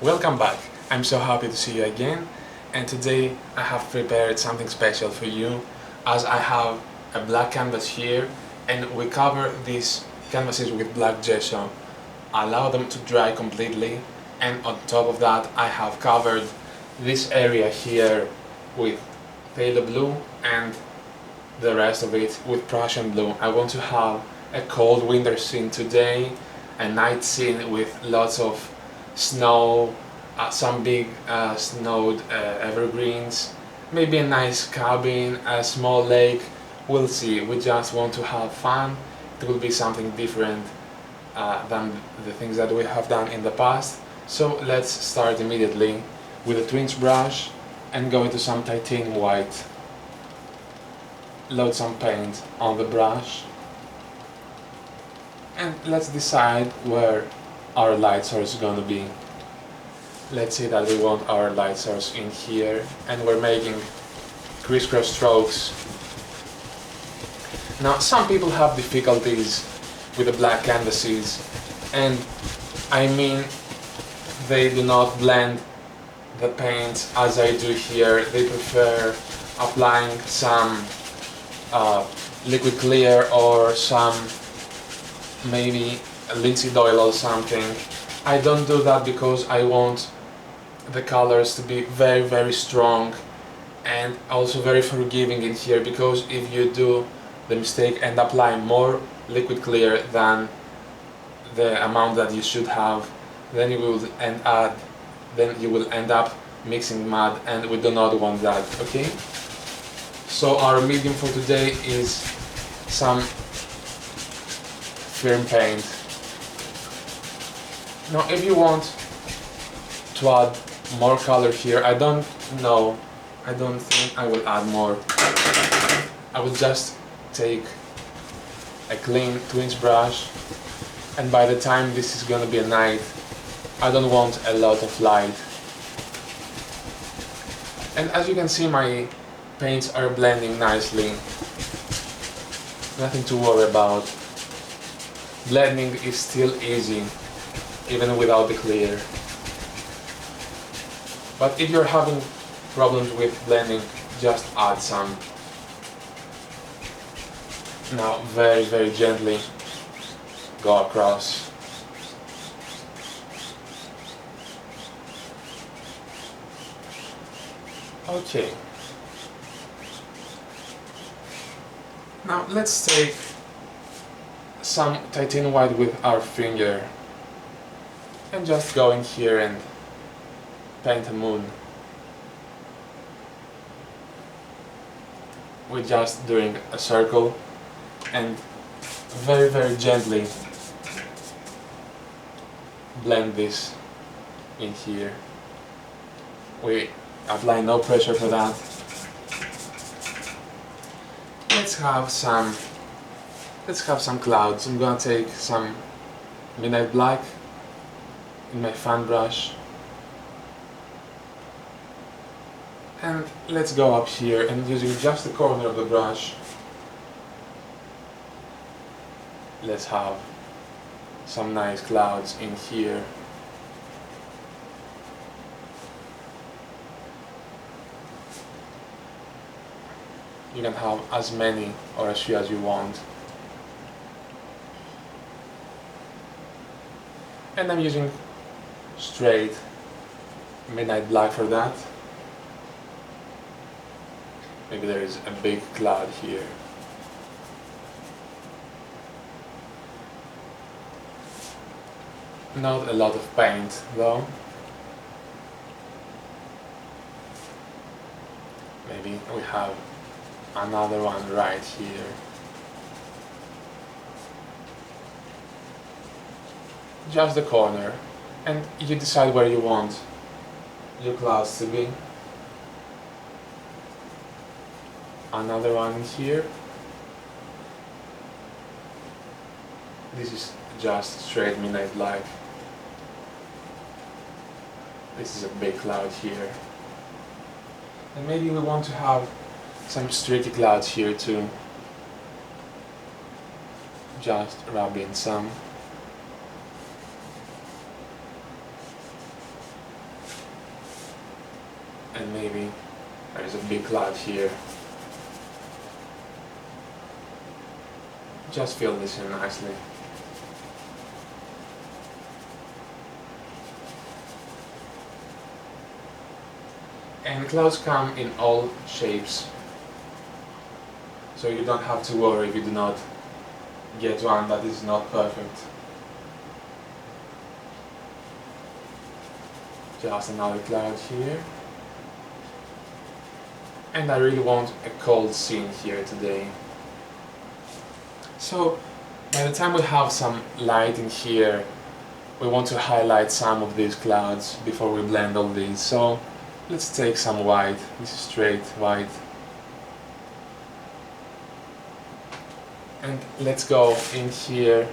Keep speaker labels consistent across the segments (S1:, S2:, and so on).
S1: Welcome back. I'm so happy to see you again, and today I have prepared something special for you, as I have a black canvas here and we cover these canvases with black gesso, allow them to dry completely, and on top of that I have covered this area here with phthalo blue and the rest of it with Prussian blue. I want to have a cold winter scene today, a night scene with lots of snow, some big snowed evergreens, maybe a nice cabin, a small lake. We'll see. We just want to have fun. It will be something different than the things that we have done in the past. So let's start immediately with a twinge brush and go into some titanium white. Load some paint on the brush and let's decide where our light source is going to be. Let's say that we want our light source in here and we're making crisscross strokes. Now some people have difficulties with the black canvases, and I mean they do not blend the paint as I do here. They prefer applying some liquid clear or some maybe linseed oil or something. I don't do that because I want the colors to be very strong and also very forgiving in here, because if you do the mistake and apply more liquid clear than the amount that you should have, then you will end up mixing mud, and we do not want that. Okay, so our medium for today is some firm paint. Now if you want to add more color here, I don't think I will add more. I will just take a clean twinge brush, and by the time this is gonna be a night, I don't want a lot of light. And as you can see, my paints are blending nicely. Nothing to worry about. Blending is still easy, even without the clear. But if you're having problems with blending, just add some. Now very gently go across. Okay. Now let's take some titanium white with our finger and just go in here and paint a moon. We're just doing a circle and very gently blend this in here. We apply no pressure for that. Let's have some clouds. I'm gonna take some midnight black in my fan brush, and let's go up here and using just the corner of the brush, let's have some nice clouds in here. You can have as many or as few as you want. And I'm using straight midnight black for that. Maybe there is a big cloud here. Not a lot of paint though. Maybe we have another one right here. Just the corner, and you decide where you want your clouds to be. Another one here. This is just straight midnight black. This is a big cloud here. And maybe we want to have some streaky clouds here too. Just rub in some. and maybe there is a big cloud here. Just fill this in nicely. And clouds come in all shapes, so you don't have to worry if you do not get one that is not perfect. Just another cloud here. And I really want a cold scene here today. So by the time we have some light in here, we want to highlight some of these clouds before we blend all these. So let's take some white. This is straight white. And let's go in here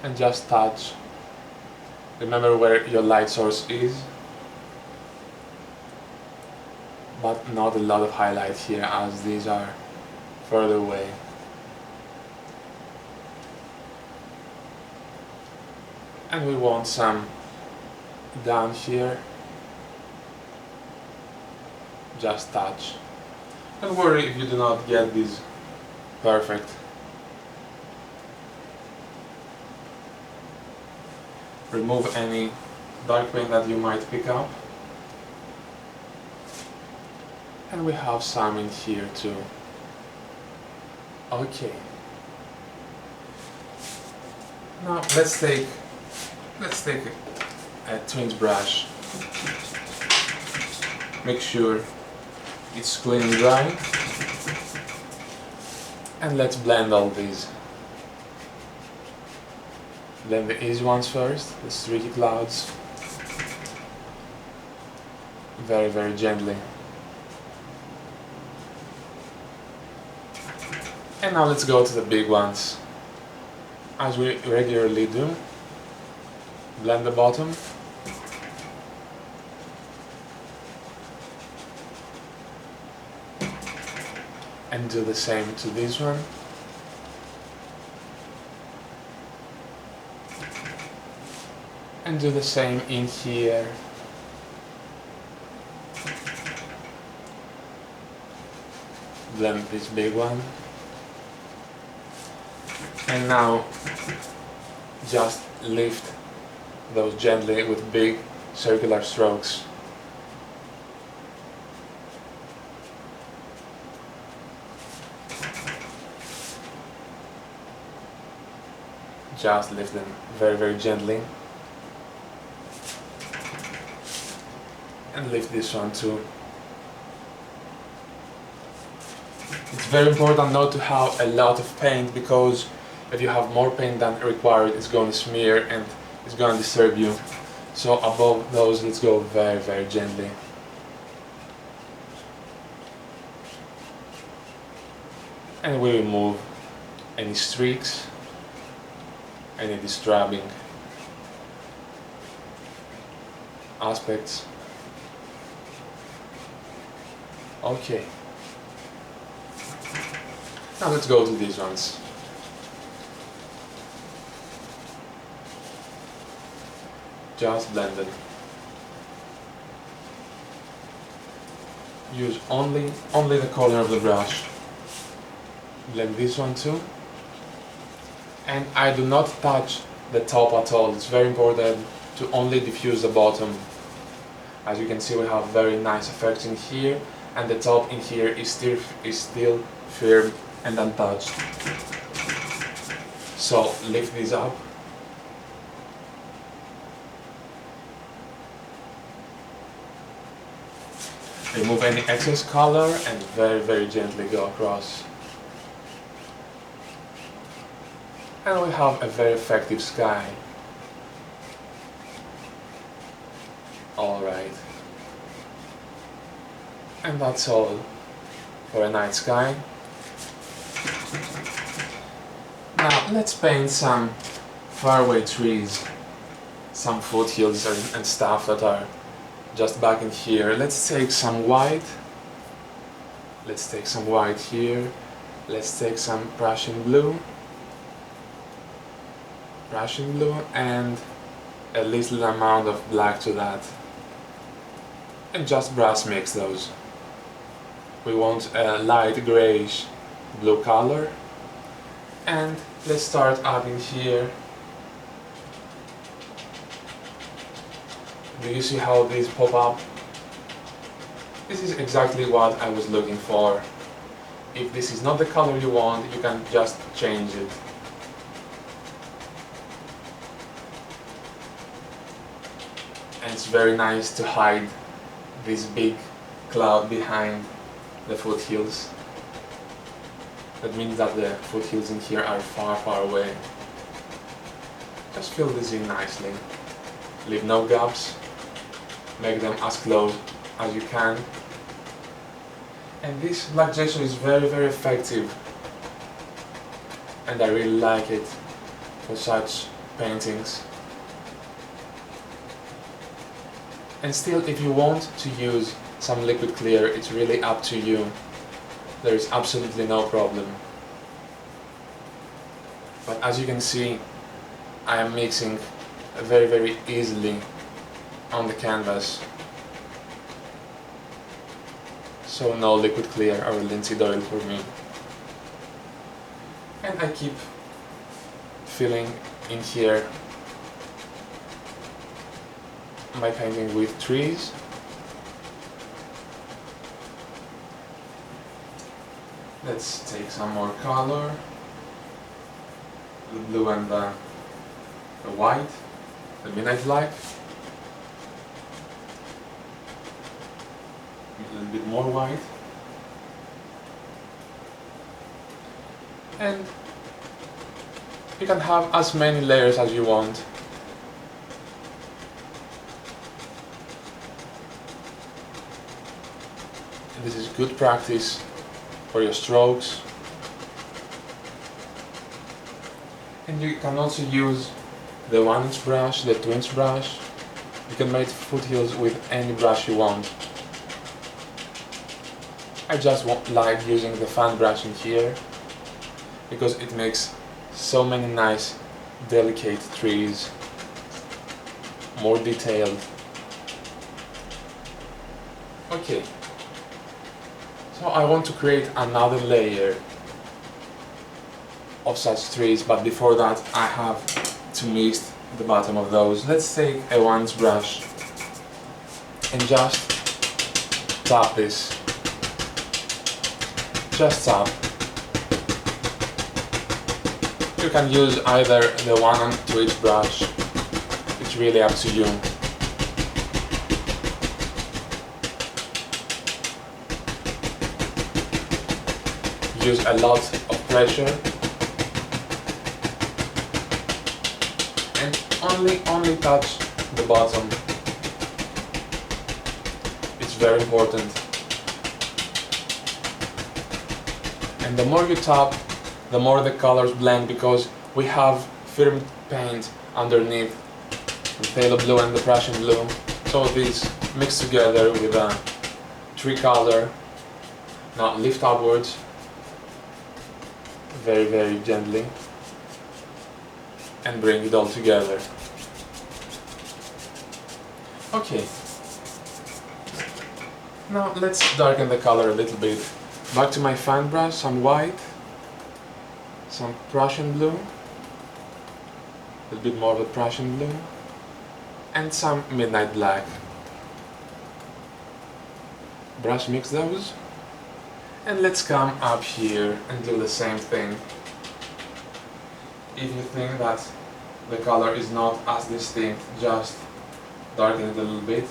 S1: and just touch. Remember where your light source is, but not a lot of highlight here as these are further away. And we want some down here. Just touch. Don't worry if you do not get this perfect. Remove any dark paint that you might pick up. And we have some in here too. Okay. Now let's take a twinge brush. Make sure it's clean and dry. And let's blend all these. Blend the easy ones first, the streaky clouds. Very, very gently. And now let's go to the big ones. As we regularly do, blend the bottom. And do the same to this one. And do the same in here. Blend this big one. And now just lift those gently with big circular strokes. Just lift them very, very gently. And lift this one too. It's very important not to have a lot of paint, because if you have more paint than required, it's going to smear and it's going to disturb you. So above those, let's go very, very gently. And we remove any streaks, any disturbing aspects. Okay. Now let's go to these ones. Just blend it. Use only the corner of the brush. Blend this one too. And I do not touch the top at all. It's very important to only diffuse the bottom. As you can see, we have very nice effects in here, and the top in here is still firm and untouched. So lift this up. Remove any excess color and very, very gently go across. And we have a very effective sky. Alright. And that's all for a night sky. Now let's paint some faraway trees, some foothills and stuff that are just back in here. Let's take some white. Let's take some white here. Let's take some Prussian blue. Prussian blue and a little amount of black to that. and just brush mix those. We want a light greyish blue color, and let's start adding here. Do you see how these pop up? This is exactly what I was looking for. If this is not the color you want, you can just change it. And it's very nice to hide this big cloud behind the foothills. That means that the foothills in here are far, far away. Just fill this in nicely. Leave no gaps. Make them as close as you can. And this black gesso is very, very effective. And I really like it for such paintings. And still, if you want to use some liquid clear, it's really up to you. There is absolutely no problem. But as you can see, I am mixing very, very easily on the canvas. So no liquid clear or linseed oil for me. And I keep filling in here my painting with trees. Let's take some more color, the blue and the white, the midnight black, a little bit more white, and you can have as many layers as you want. And this is good practice for your strokes. And you can also use the 1-inch brush, the 2-inch brush. You can make foothills with any brush you want. I just like using the fan brush in here because it makes so many nice, delicate trees, more detailed. Okay. So I want to create another layer of such trees, but before that I have to mist the bottom of those. Let's take a 1-inch brush and just tap this. Just tap. You can use either the 1 and 2-inch brush. It's really up to you. Use a lot of pressure and only touch the bottom. It's very important. And the more you tap, the more the colors blend, because we have firm paint underneath the phthalo blue and the Prussian blue. So these mix together with a tree color. Now lift upwards. Very, very gently, and bring it all together. Okay. Now let's darken the color a little bit. Back to my fan brush, some white, some Prussian blue, a little bit more of the Prussian blue, and some midnight black. Brush mix those. And let's come up here and do the same thing. If you think that the color is not as distinct, just darken it a little bit.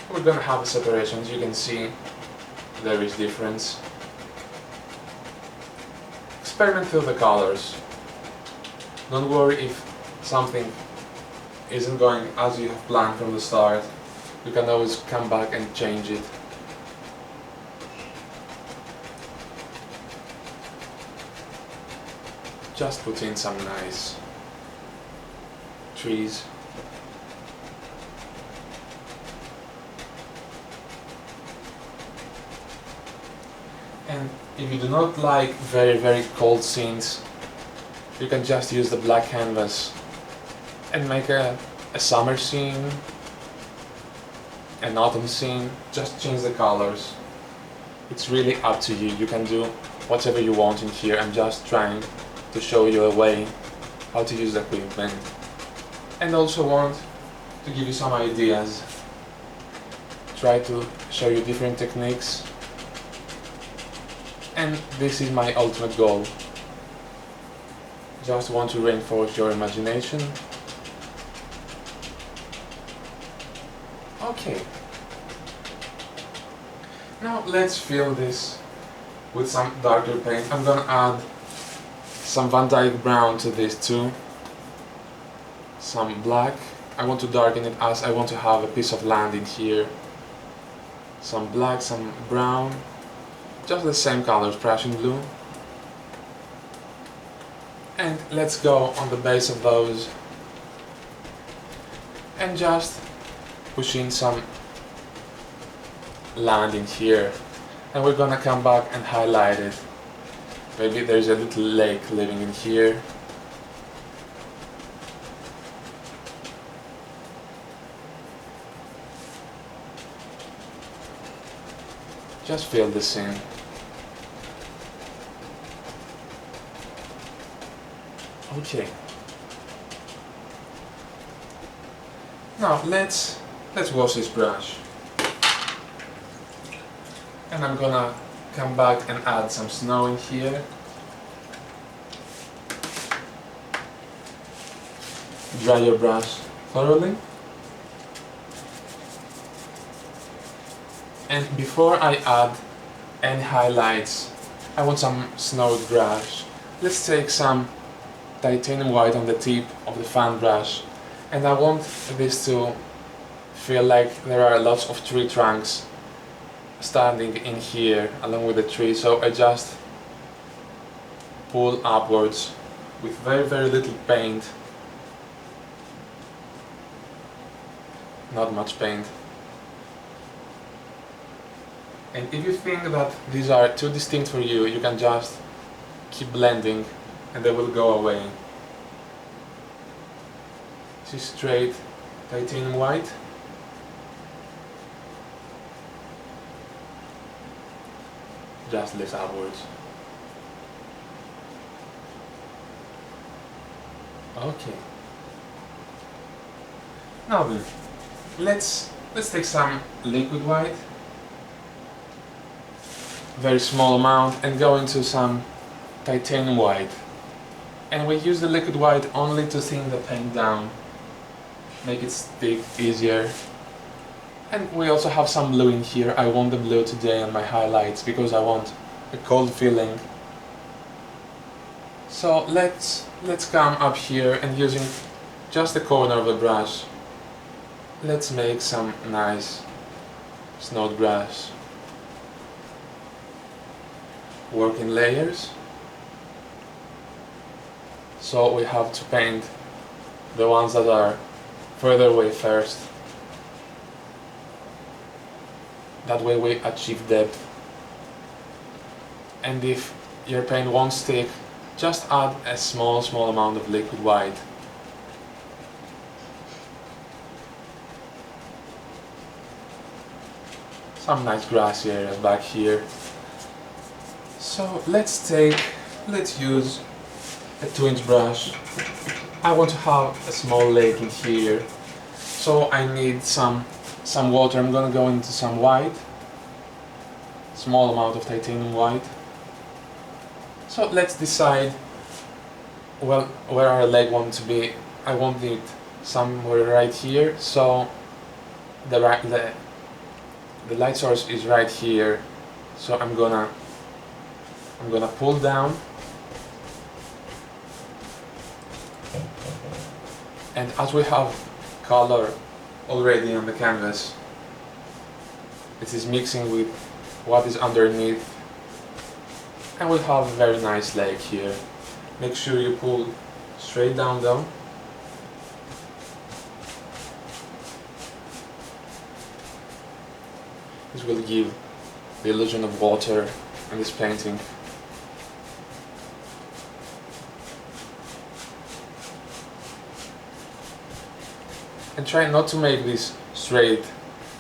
S1: We're gonna have a separation. As you can see, there is difference. Experiment with the colors. Don't worry if something isn't going as you have planned from the start. You can always come back and change it. Just put in some nice trees. And if you do not like very, very cold scenes, you can just use the black canvas and make a summer scene an autumn scene, just change the colors. It's really up to you. You can do whatever you want in here. I'm just trying to show you a way how to use the equipment, and also want to give you some ideas. Try to show you different techniques, and this is my ultimate goal. Just want to reinforce your imagination. Okay. Now let's fill this with some darker paint. I'm gonna add some Van Dyke brown to this too. Some black. I want to darken it as I want to have a piece of land in here. Some black, some brown. Just the same colors, Prussian blue. And let's go on the base of those and just push in some land in here, and we're gonna come back and highlight it. Maybe there's a little lake living in here. Just fill this in. Okay. Now let's wash this brush. And I'm gonna come back and add some snow in here. Dry your brush thoroughly. And before I add any highlights, I want some snow brush. Let's take some titanium white on the tip of the fan brush, and I want this to feel like there are lots of tree trunks standing in here along with the tree, so I just pull upwards with very little paint, not much paint. And if you think that these are too distinct for you, you can just keep blending and they will go away. This is straight titanium white. Just lift upwards. Okay. Now then, let's take some liquid white, very small amount, and go into some titanium white. And we use the liquid white only to thin the paint down, make it stick easier. And we also have some blue in here. I want the blue today on my highlights because I want a cold feeling. So let's come up here and using just the corner of the brush, let's make some nice snowed grass. Work in layers. So we have to paint the ones that are further away first. That way we achieve depth. And if your paint won't stick, just add a small amount of liquid white. Some nice grassy areas back here. So let's use a 2-inch brush. I want to have a small lake in here, so I need some water. I'm gonna go into some white, small amount of titanium white. So let's decide, well, where our lake wants to be. I want it somewhere right here, so the light source is right here. So I'm gonna pull down, and as we have color already on the canvas, it is mixing with what is underneath, and we'll have a very nice lake here. Make sure you pull straight down though. This will give the illusion of water in this painting. And try not to make this straight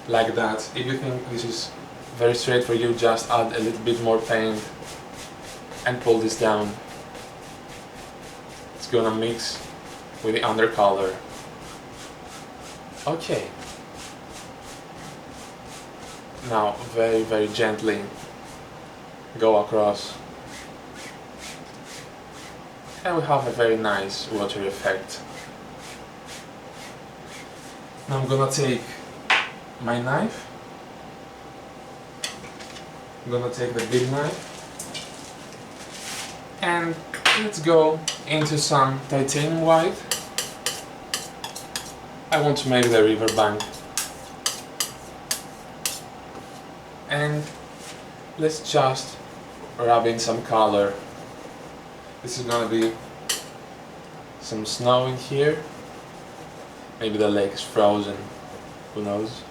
S1: like that. If you think this is very straight for you, just add a little bit more paint and pull this down. It's gonna mix with the undercolor. Okay. Now very, very gently go across. And we have a very nice water effect. Now I'm gonna take my knife. I'm gonna take the big knife and let's go into some titanium white. I want to make the riverbank. And let's just rub in some color. This is gonna be some snow in here. Maybe the lake is frozen, who knows?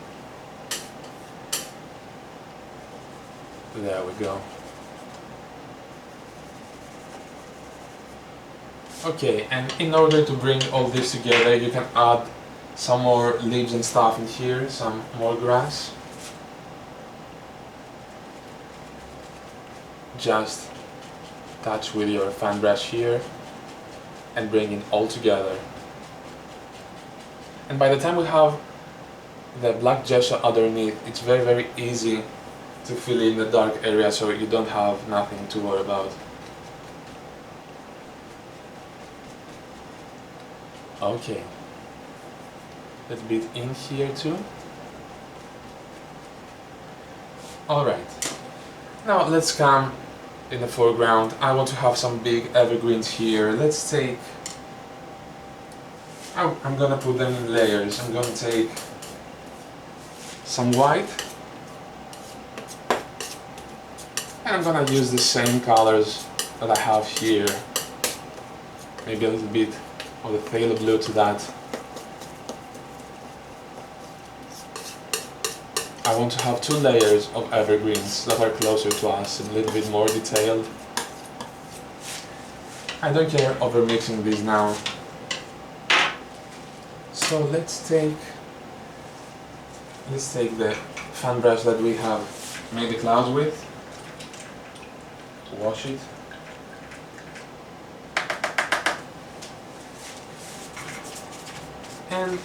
S1: There we go. Okay, and in order to bring all this together, you can add some more leaves and stuff in here, some more grass. Just touch with your fan brush here and bring it all together. And by the time we have the black gesso underneath, it's very, very easy to fill in the dark area, so you don't have nothing to worry about. Okay, a little bit in here too. Alright, now let's come in the foreground. I want to have some big evergreens here. Let's take, I'm gonna put them in layers. I'm gonna take some white and I'm gonna use the same colors that I have here. Maybe a little bit of the phthalo blue to that. I want to have 2 layers of evergreens that are closer to us, a little bit more detailed. I don't care over mixing these now. So let's take the fan brush that we have made the clouds with, wash it. And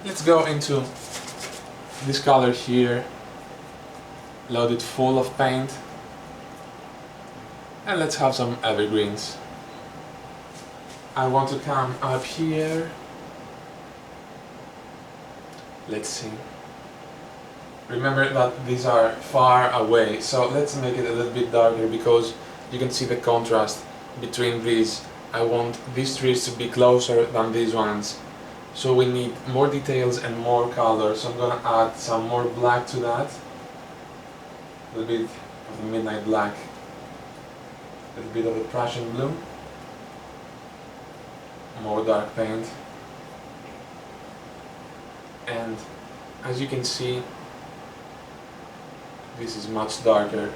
S1: let's go into this color here, load it full of paint, and let's have some evergreens. I want to come up here. Let's see. Remember that these are far away, so let's make it a little bit darker because you can see the contrast between these. I want these trees to be closer than these ones. So we need more details and more color, so I'm gonna add some more black to that. A little bit of the midnight black, a little bit of the Prussian blue, more dark paint, and as you can see, this is much darker.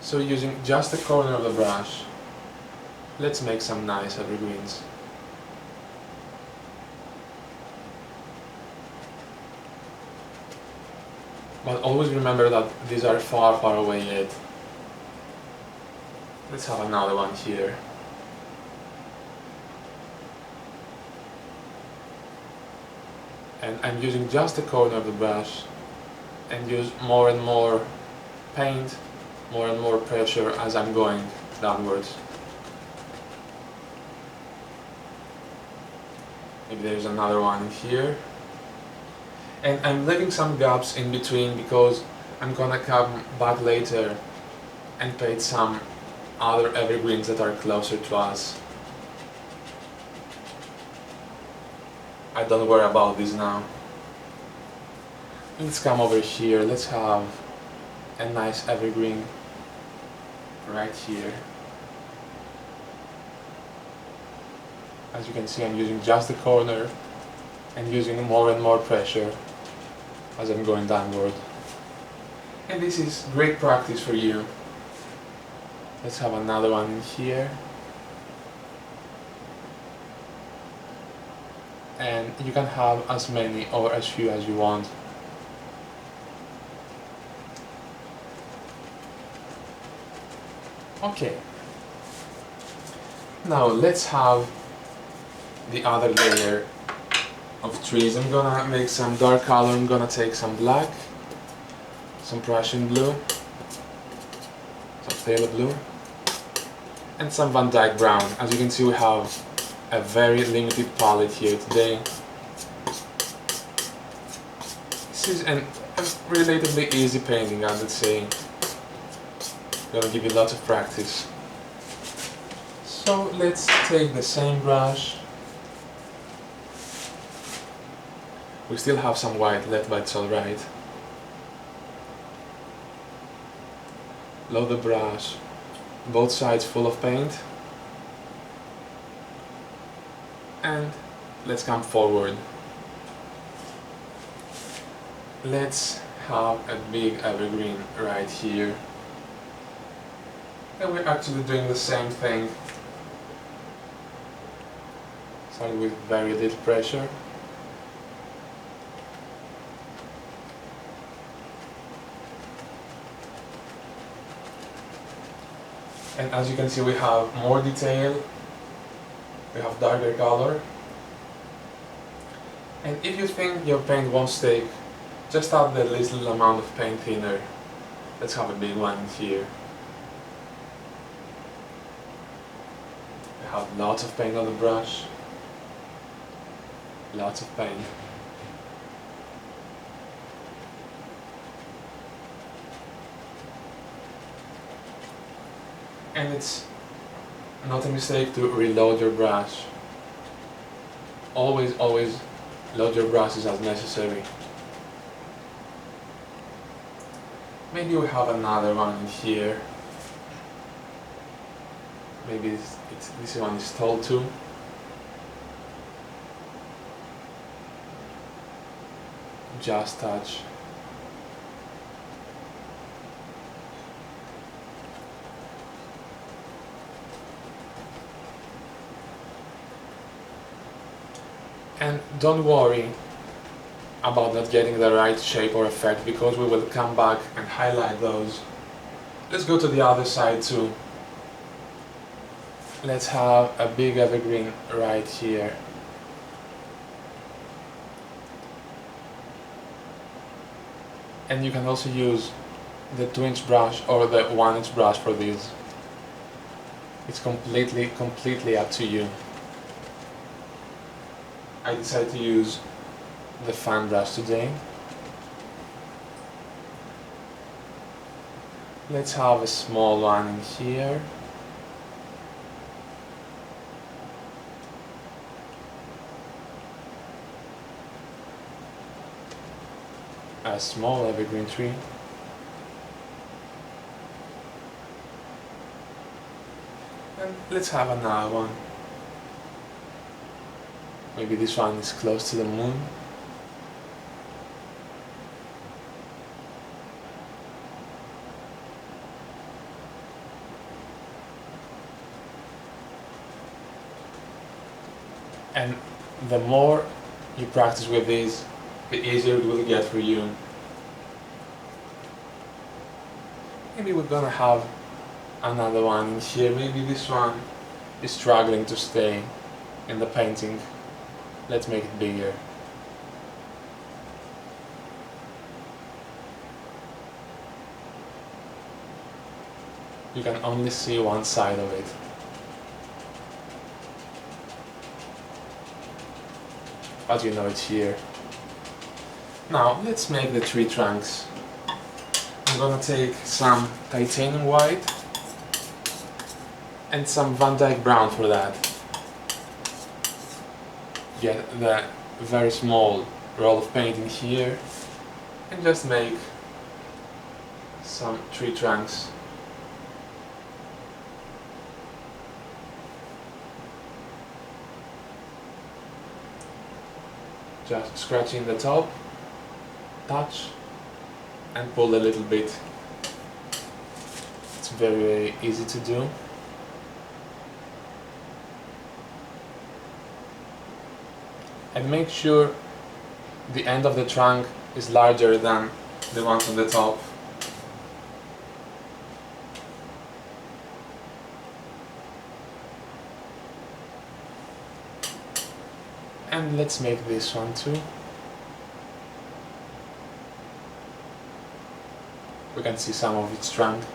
S1: So using just the corner of the brush, let's make some nice evergreens. But always remember that these are far, far away yet. Let's have another one here. And I'm using just the corner of the brush and use more and more paint, more and more pressure as I'm going downwards. Maybe there's another one here. And I'm leaving some gaps in between because I'm gonna come back later and paint some other evergreens that are closer to us. I don't worry about this now. Let's come over here, let's have a nice evergreen right here. As you can see, I'm using just the corner and using more and more pressure as I'm going downward. And this is great practice for you. Let's have another one in here. And you can have as many or as few as you want. Okay. Now let's have the other layer of trees. I'm gonna make some dark color. I'm gonna take some black, some Prussian blue, some phthalo blue, and some Van Dyke brown. As you can see, we have a very limited palette here today. This is a relatively easy painting, I would say. Gonna give you lots of practice. So let's take the same brush. We still have some white left, but it's alright. Load the brush, both sides full of paint. And let's come forward. Let's have a big evergreen right here. And we're actually doing the same thing. Start with very little pressure. And as you can see, we have more detail, we have darker color. And if you think your paint won't stick, just add the little amount of paint thinner. Let's have a big one here. We have lots of paint on the brush. Lots of paint. And it's not a mistake to reload your brush. Always load your brushes as necessary. Maybe we have another one in here. Maybe this one is tall too. Just touch. And don't worry about not getting the right shape or effect, because we will come back and highlight those. Let's go to the other side too. Let's have a big evergreen right here. And you can also use the 2-inch brush or the 1-inch brush for this. It's completely up to you. I decided to use the fan brush today. Let's have a small one in here. A small evergreen tree. And let's have another one. Maybe this one is close to the moon. And the more you practice with these, the easier it will get for you. Maybe we're gonna have another one in here. Maybe this one is struggling to stay in the painting. Let's make it bigger. You can only see one side of it. But you know it's here. Now let's make the tree trunks. I'm gonna take some titanium white and some Van Dyke brown for that. Get the very small roll of paint in here and just make some tree trunks. Just scratching the top, touch and pull a little bit. It's very easy to do. And make sure the end of the trunk is larger than the ones on the top. And let's make this one too. We can see some of its strand.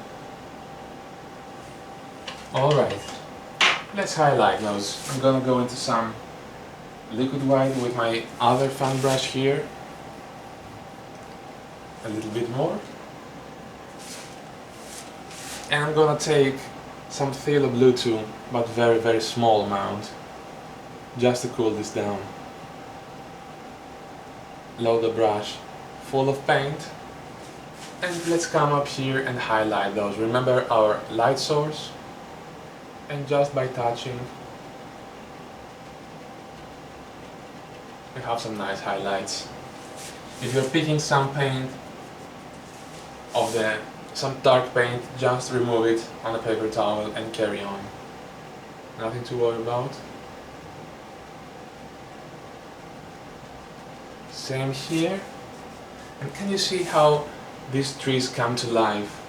S1: Alright, let's highlight those. I'm gonna go into some liquid white with my other fan brush here. A little bit more. And I'm gonna take some phthalo blue too, but very small amount, just to cool this down. Load the brush full of paint, and let's come up here and highlight those. Remember our light source, and just by touching we have some nice highlights. If you're picking some paint of some dark paint, just remove it on a paper towel and carry on. Nothing to worry about. Same here. And can you see how these trees come to life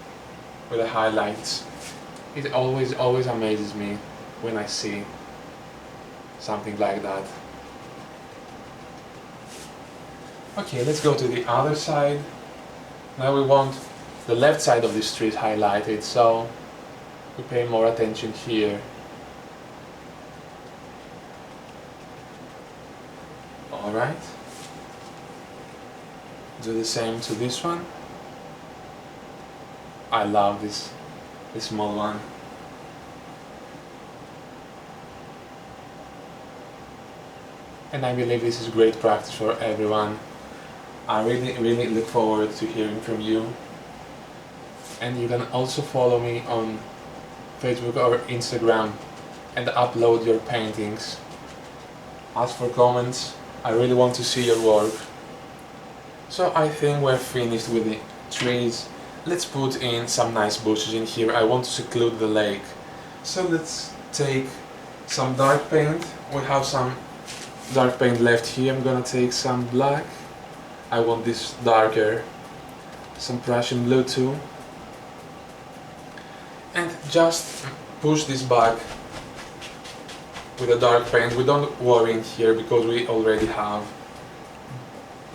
S1: with the highlights? It always amazes me when I see something like that. Okay, let's go to the other side. Now we want the left side of this tree highlighted, so we pay more attention here. Alright. Do the same to this one. I love this small one. And I believe this is great practice for everyone. I really look forward to hearing from you. And you can also follow me on Facebook or Instagram and upload your paintings. As for comments, I really want to see your work. So I think we're finished with the trees. Let's put in some nice bushes in here. I want to seclude the lake. So let's take some dark paint. We have some dark paint left here. I'm gonna take some black. I want this darker. Some Prussian blue too. And just push this back with the dark paint. We don't worry in here because we already have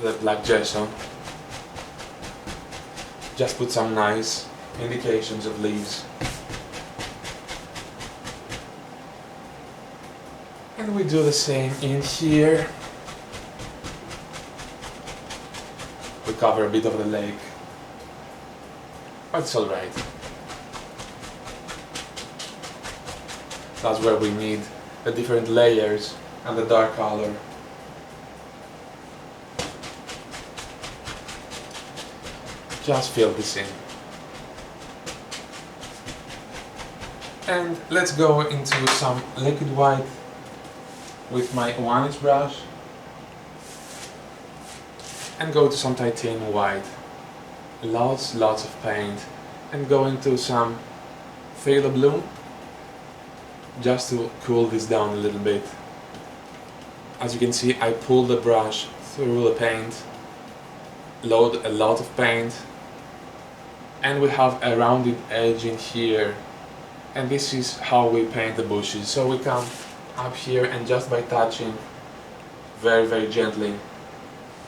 S1: the black gesso. Just put some nice indications of leaves. And we do the same in here. We cover a bit of the lake, but it's alright. That's where we need the different layers and the dark color. Just fill this in. And let's go into some liquid white with my 1-inch brush and go to some titanium white. Lots of paint, and go into some phthalo blue just to cool this down a little bit. As you can see, I pull the brush through the paint, load a lot of paint, and we have a rounded edge in here, and this is how we paint the bushes. So we come up here and just by touching very gently,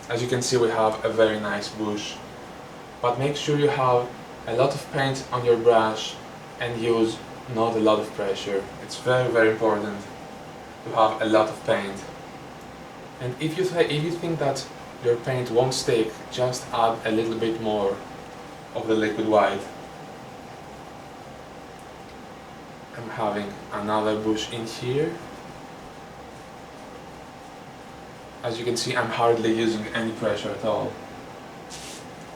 S1: as you can see, we have a very nice bush. But make sure you have a lot of paint on your brush and use not a lot of pressure. It's very important to have a lot of paint. And if you think that your paint won't stick, just add a little bit more of the liquid white. I'm having another bush in here. As you can see, I'm hardly using any pressure at all.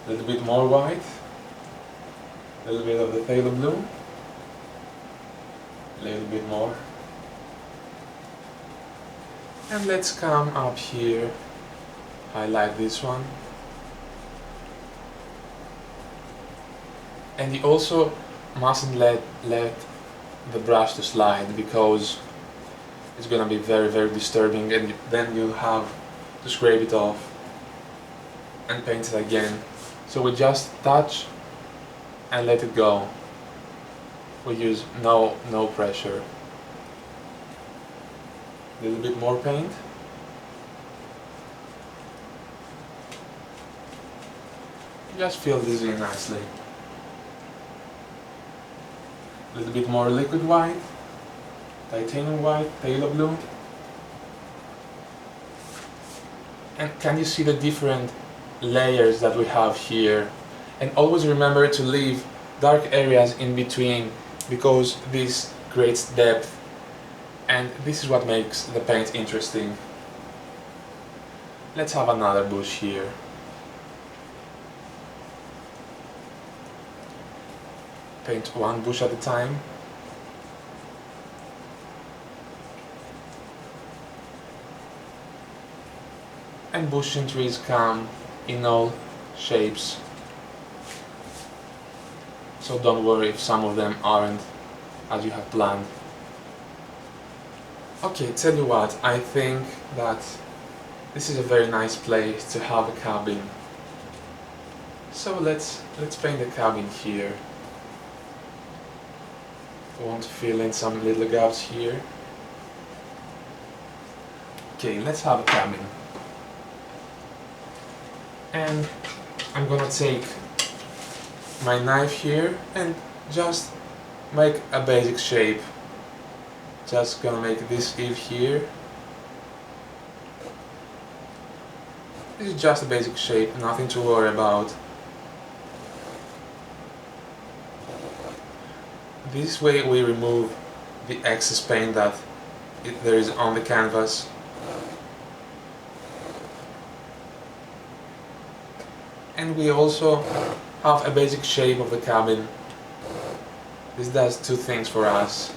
S1: A little bit more white, a little bit of the phthalo blue, a little bit more. And let's come up here, highlight this one. And you also mustn't let the brush to slide, because it's gonna be very disturbing, and then you'll have to scrape it off and paint it again. So we just touch and let it go. We use no pressure. A little bit more paint. Just fill this in nicely. A little bit more liquid white, titanium white, phthalo blue. And can you see the different layers that we have here? And always remember to leave dark areas in between, because this creates depth, and this is what makes the paint interesting. Let's have another bush here. Paint one bush at a time. And bush and trees come in all shapes, so don't worry if some of them aren't as you have planned. Okay, tell you what, I think that this is a very nice place to have a cabin. So let's paint the cabin here. I want to fill in some little gaps here. Okay, let's have a cabin. And I'm gonna take my knife here and just make a basic shape. Just gonna make this eave here. This is just a basic shape, nothing to worry about. This way we remove the excess paint that there is on the canvas. And we also have a basic shape of the cabin. This does two things for us.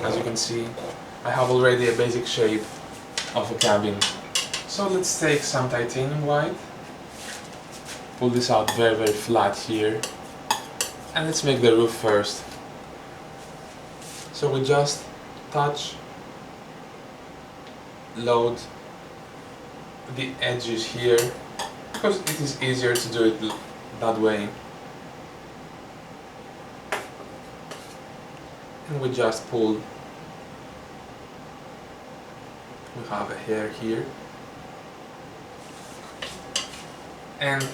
S1: As you can see, I have already a basic shape of a cabin. So let's take some titanium white, pull this out very flat here, and let's make the roof first. So we just touch, load the edges here, because it is easier to do it that way. And we just pull. We have a hair here. And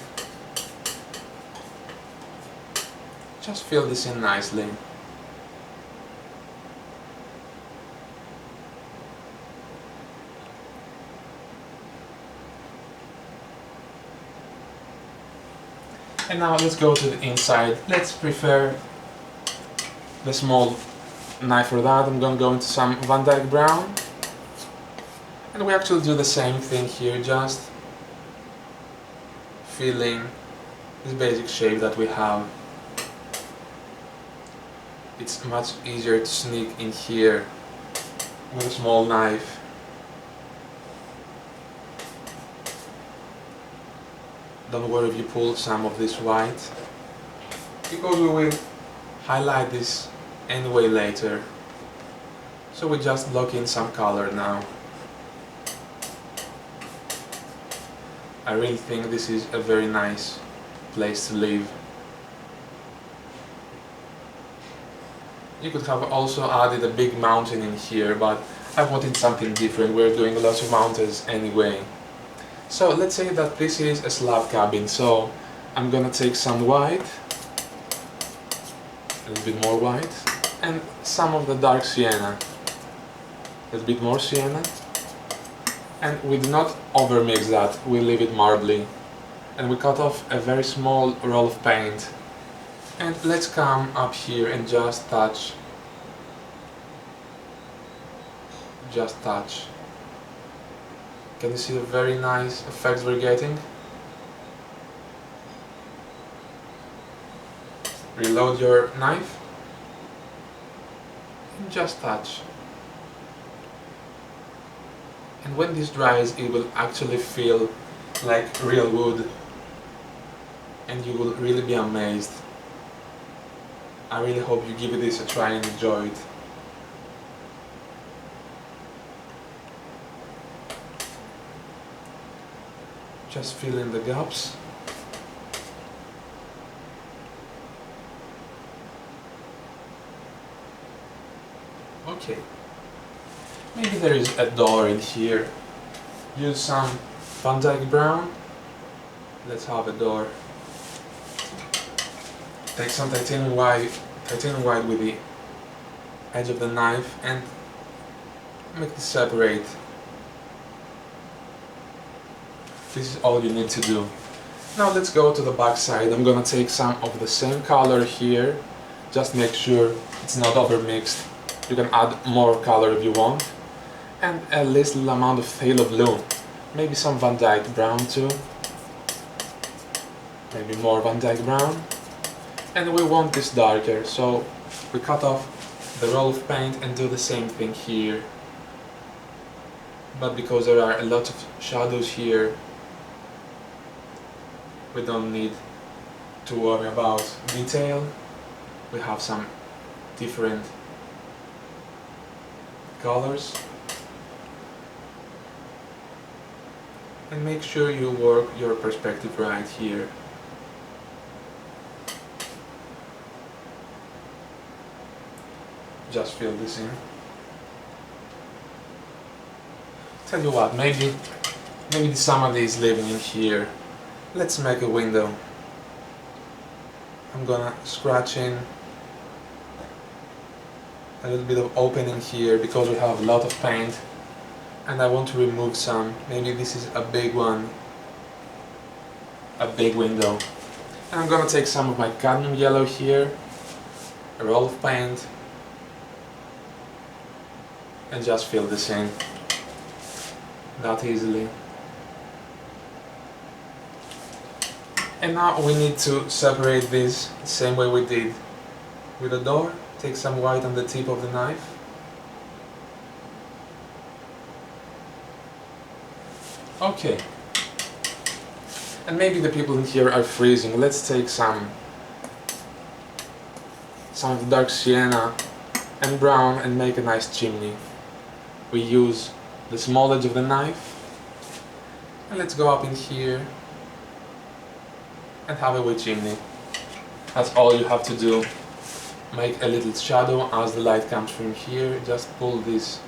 S1: just fill this in nicely. And now let's go to the inside. Let's prefer the small knife for that. I'm going to go into some Van Dyke brown. And we actually do the same thing here, just filling this basic shape that we have. It's much easier to sneak in here with a small knife. Don't worry if you pull some of this white, because we will highlight this anyway later. So we just lock in some color now. I really think this is a very nice place to live. You could have also added a big mountain in here, but I wanted something different. We're doing lots of mountains anyway. So let's say that this is a slab cabin, so I'm gonna take some white, a little bit more white, and some of the dark sienna, a little bit more sienna, and we do not overmix that, we leave it marbly, and we cut off a very small roll of paint. And let's come up here and just touch, Can you see the very nice effects we're getting? Reload your knife and just touch. And when this dries, it will actually feel like real wood, and you will really be amazed. I really hope you give this a try and enjoy it. Just fill in the gaps. Okay. Maybe there is a door in here. Use some Van Dyke brown. Let's have a door. Take some titanium white with the edge of the knife and make this separate. This is all you need to do. Now let's go to the back side. I'm gonna take some of the same color here. Just make sure it's not over mixed. You can add more color if you want. And a little amount of phthalo blue. Maybe some Van Dyke brown too. Maybe more Van Dyke brown. And we want this darker, so we cut off the roll of paint and do the same thing here. But because there are a lot of shadows here, we don't need to worry about detail. We have some different colors. And make sure you work your perspective right here. Just fill this in. Tell you what, maybe somebody is living in here. Let's make a window. I'm gonna scratch in a little bit of opening here because we have a lot of paint and I want to remove some. Maybe this is a big one, a big window. And I'm gonna take some of my cadmium yellow here, a roll of paint, and just fill this in that easily. And now we need to separate this the same way we did with the door. Take some white on the tip of the knife. Okay. And maybe the people in here are freezing. Let's take some of the dark sienna and brown and make a nice chimney. We use the small edge of the knife. And let's go up in here and have a wee chimney. That's all you have to do. Make a little shadow as the light comes from here. Just pull this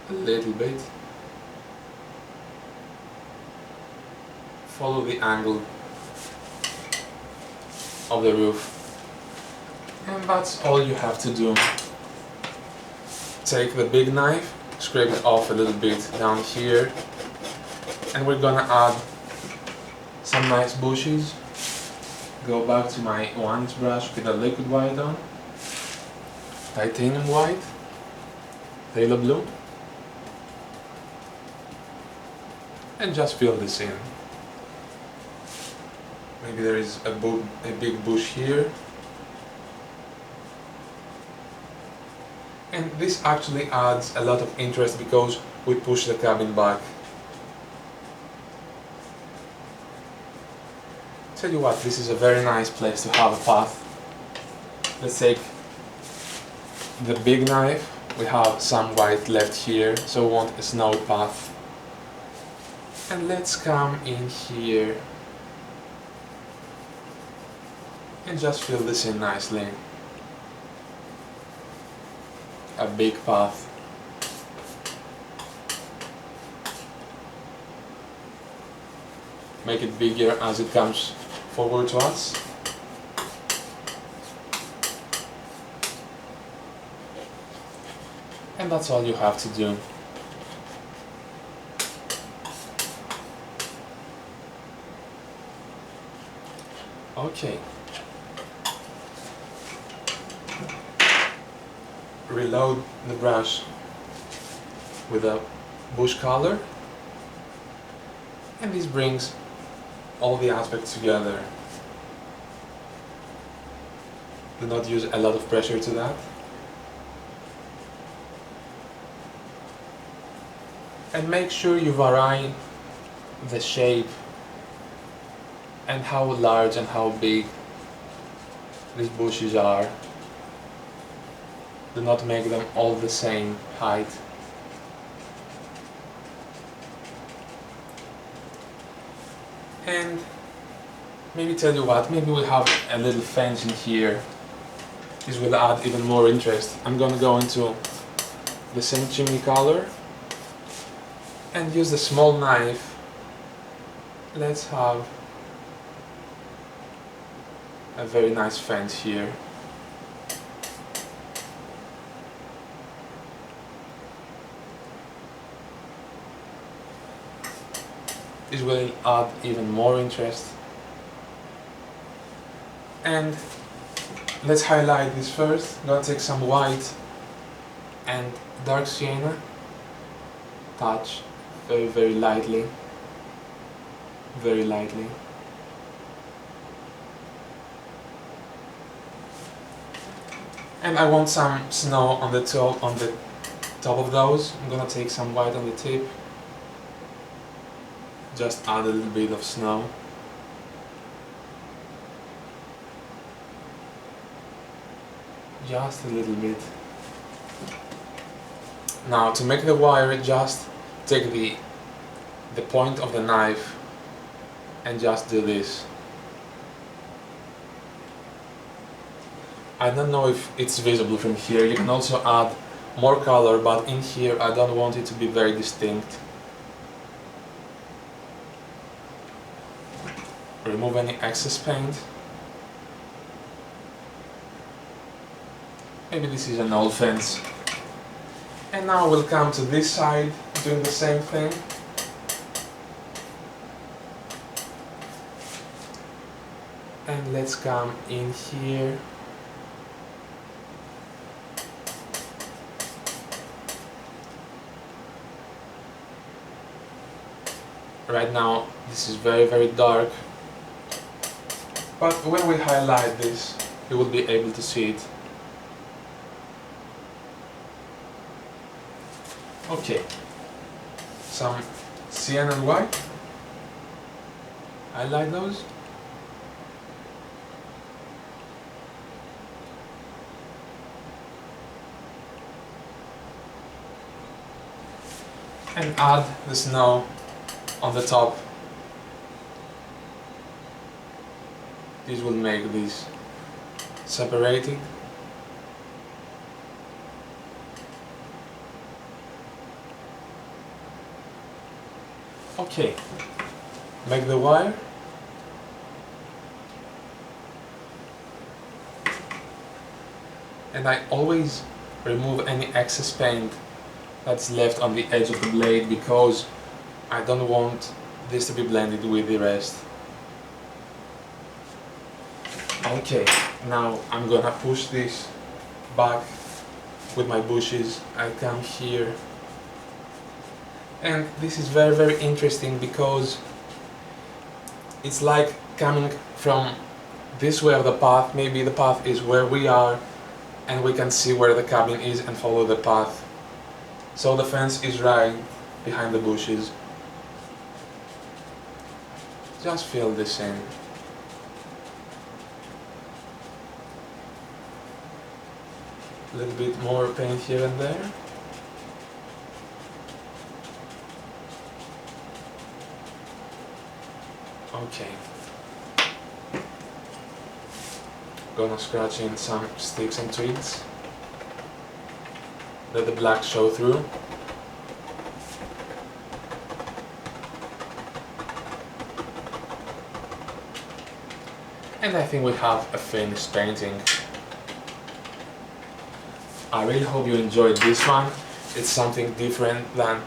S1: a little bit. Follow the angle of the roof. And that's all you have to do. Take the big knife, scrape it off a little bit down here, and we're gonna add some nice bushes. Go back to my 1-inch brush with a liquid white on, titanium white, phthalo blue, and just fill this in. Maybe there is a big bush here. And this actually adds a lot of interest because we push the cabin back. Tell you what, this is a very nice place to have a path. Let's take the big knife. We have some white left here, so we want a snow path. And let's come in here and just fill this in nicely. A big path. Make it bigger as it comes forward to us. And that's all you have to do. Okay. Reload the brush with a bush color, and this brings all the aspects together. Do not use a lot of pressure to that. And make sure you vary the shape and how large and how big these bushes are. Do not make them all the same height. And maybe tell you what, maybe we have a little fence in here. This will add even more interest. I'm gonna go into the same chimney color and use the small knife let's have a very nice fence here. This will add even more interest. And let's highlight this first. I'm gonna take some white and dark sienna, touch very, very lightly, very lightly. And I want some snow on the top of those. I'm gonna take some white on the tip, just add a little bit of snow. Just a little bit. Now to make the wire, just take the point of the knife and just do this. I don't know if it's visible from here. You can also add more color, but in here I don't want it to be very distinct. Remove any excess paint. Maybe this is an old fence. And now we'll come to this side, doing the same thing. And let's come in here. Right now this is very, very dark, but when we highlight this, you will be able to see it. Okay, some cyan and white, highlight those. And add the snow on the top. This will make this separated. Okay, make the wire. And I always remove any excess paint that's left on the edge of the blade, because I don't want this to be blended with the rest. Okay, now I'm gonna push this back with my bushes. I come here, and this is very, very interesting because it's like coming from this way of the path. Maybe the path is where we are and we can see where the cabin is and follow the path. So the fence is right behind the bushes. Just feel the same. A little bit more paint here and there. Okay. Gonna scratch in some sticks and twigs. Let the black show through. And I think we have a finished painting. I really hope you enjoyed this one. It's something different than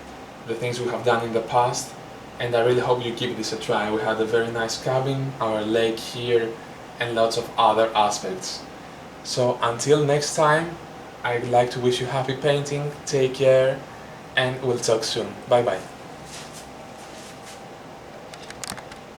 S1: the things we have done in the past, and I really hope you give this a try. We had a very nice cabin, our lake here, and lots of other aspects. So until next time, I'd like to wish you happy painting, take care, and we'll talk soon. Bye bye.